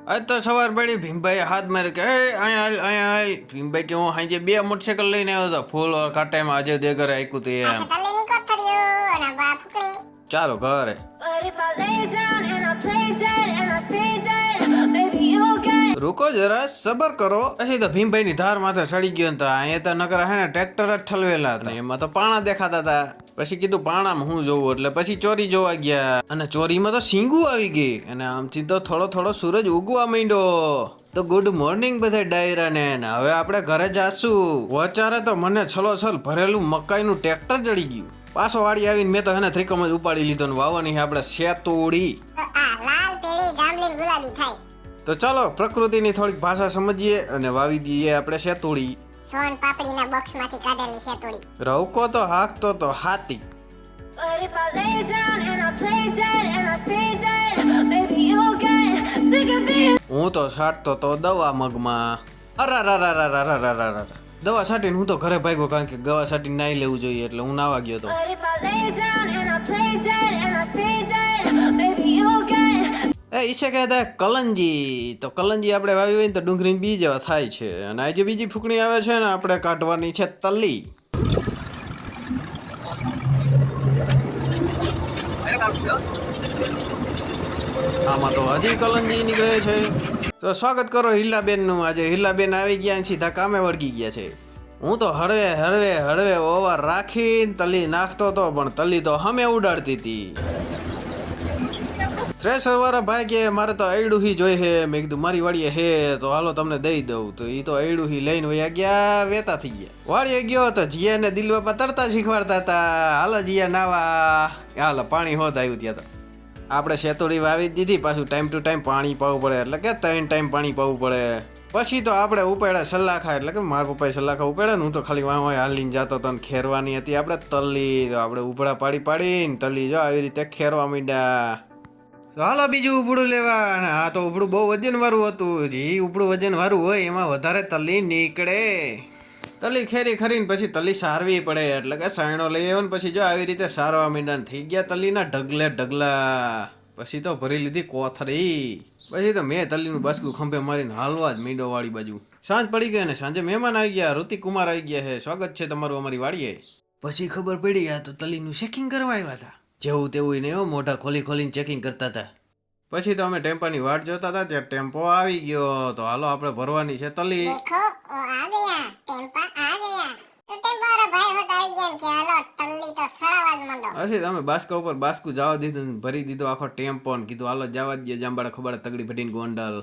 આજ તો સવાર પડી ભીમભાઈ હાથ મારે કે એ અહીંયા હાલ ભીમભાઈ કે હું હાંજે 2 મોટરસાઇકલ લઈને આવ્યો હતો ફૂલ ઓર કાંટામાં અજય દેગરે આયકું તું એમ ચાલો ઘરે રૂકો જરા સબર કરો પછી તો ભીમભાઈ ની ધાર માથે સડી ગયો ને તો અહીંયા તો નકર હે ને ટ્રેક્ટર જ ઠલવેલા હતા એમાં તો પાણા દેખાતા હતા પછી કીધું પાણામાં હું જોવું એટલે પછી ચોરી જોવા ગયા અને ચોરીમાં તો સિંગુ આવી ગઈ અને આમથી તો થોડો થોડો સૂરજ ઉગવા માંડ્યો તો ગુડ મોર્નિંગ બધા ડાયરા ને હવે આપણે ઘરે જાશું વચારે તો મને છલોછલ ભરેલું મકાઈનું ટ્રેક્ટર જડી ગયું પાછો વાડી આવીને મેં તો એને ત્રિકમ જ ઉપાડી લીધો ને વાવવાની આપણે શેતોડી તો ચાલો પ્રકૃતિની થોડીક ભાષા સમજીએ અને વાવી દઈએ આપણે શેતોડી સોન પાપડીના બોક્સમાંથી કાઢેલી શેતોડી રવકો તો હાકતો તો હાથી હું તો છાંટતો તો દવા મગમાં અરા દવા છાંટીને હું તો ઘરે ભાગ્યો કારણ કે દવા છાંટીને નાઈ લેવું જોઈએ એટલે હું નાવા ગયો તો એ ઈચ્છે કહેતા કલંજી તો કલંજી આપણે વાવી હોય ને તો ડુંગળીની બી જેવા થાય છે અને આજે બીજી ફૂકણી આવે છે ને આપણે કાઢવાની છે તલી આમાં તો હજી કલંજી નીકળે છે તો સ્વાગત કરો હિલાબેન નું આજે હિલાબેન આવી ગયા સીધા કામે વળગી ગયા છે હું તો હળવે ઓવર રાખીને તલી નાખતો હતો પણ તલી તો હમે ઉડાડતી હતી થ્રેશર વાળા ભાઈ કે મારે તો એડુહી જોઈ હે મેં કીધું મારી વાડીએ હે તો હાલો તમને દઈ દઉં તો એ તો એડુહી લઈને વયા ગયા વેતા થઈ ગયા વાડીએ ગયો તો જીયા ને દિલ બાપા તરતા શીખવાડતા હતા હાલો જીયા નાવા હાલો પાણી હોત આવ્યું ત્યાં તો આપણે શેતોડી વાવી દીધી પાછું ટાઈમ ટુ ટાઈમ પાણી પાવું પડે એટલે કે 3 ટાઈમ પાણી પાવું પડે પછી તો આપણે ઉપાડ્યા સલાખા એટલે કે મારા પપ્પાએ સલાખા ઉપાડ્યા હું તો ખાલી વાહ હાલીને જતો હતો ખેરવાની હતી આપણે તલી તો આપણે ઉભડા પાડીને તલી જો આવી રીતે ખેરવા માંડ્યા હાલો બીજું ઉપડું લેવા અને હા તો ઉપડું બહુ વજન વાળું હતું જે ઉપડું વજન વાળું હોય એમાં વધારે તલી નીકળે તલી ખરીને પછી તલી સારવી પડે એટલે કે સાયણો લઈ આવ્યો ને પછી જો આવી રીતે સારવા માંડ્યા થઈ ગયા તલીના ઢગલા પછી તો ભરી લીધી કોથરી પછી તો મેં તલીનું બાસકું ખંભે મારીને હાલવા જ મીંડો વાળી બાજુ સાંજ પડી ગઈ અને સાંજે મહેમાન આવી ગયા ઋતિક કુમાર આવી ગયા છે સ્વાગત છે તમારું અમારી વાડીએ પછી ખબર પડી આ તો તલીનું ચેકિંગ કરવા આવ્યા હતા જેવું તેવું નહીં મોઢા ખોલીને ચેકિંગ કરતા હતા પછી તો અમે ટેમ્પાની વાટ જોતા હતા ત્યાં ટેમ્પો આવી ગયો તો હાલો આપણે ભરવાની છે તલી દેખો ઓ આ ગયા ટેમ્પા આ ગયા તો ટેમ્પા વાળા ભાઈ હોતા આવી ગયા કે હાલો તલ્લી તો સડાવા જ માંડો પછી તમે બાસ્કા ઉપર બાસ્કું જવા દીધું ભરી દીધો આખો ટેમ્પો ને કીધું હાલો જવા દઈએ જાંબાડા ખબર તગડી ભટીને ગોંડલ